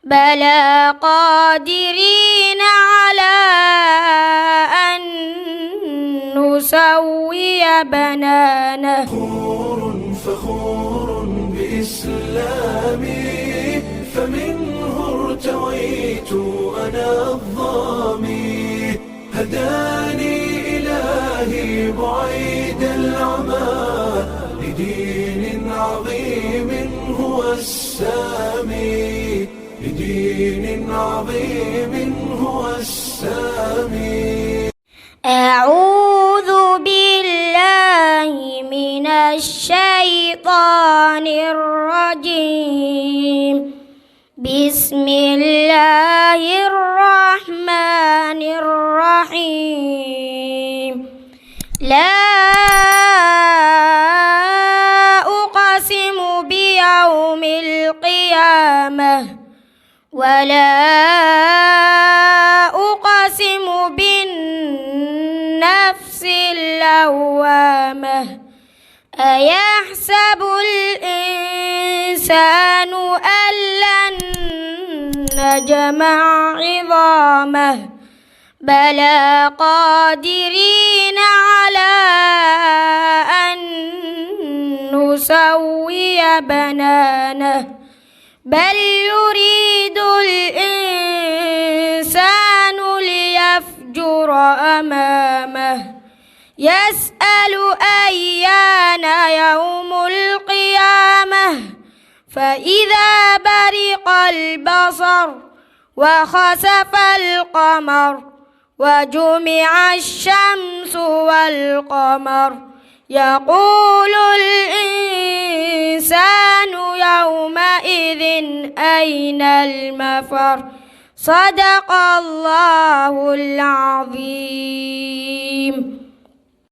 بلى قادرين على أن نسوي بنانه. فخور بإسلامي فمنه ارتويت أنا الظامي. هداني إلهي بعيد العمى لدين عظيم هو السامي. لدين عظيم هو السامي. أعوذ بالله من الشيطان الرجيم. بسم الله الرحمن الرحيم. لا أقسم بيوم القيامة ولا أقسم بالنفس اللوامة. أيحسب الإنسان أن لن نجمع عظامه. بلى قادرين على أن نسوي بنانه. بل يريد الإنسان ليفجر أمامه. يسأل أيان يوم القيامة. فإذا برق البصر وخسف القمر وجمع الشمس والقمر يقول الإنسان يومئذ أين المفر. صدق الله العظيم.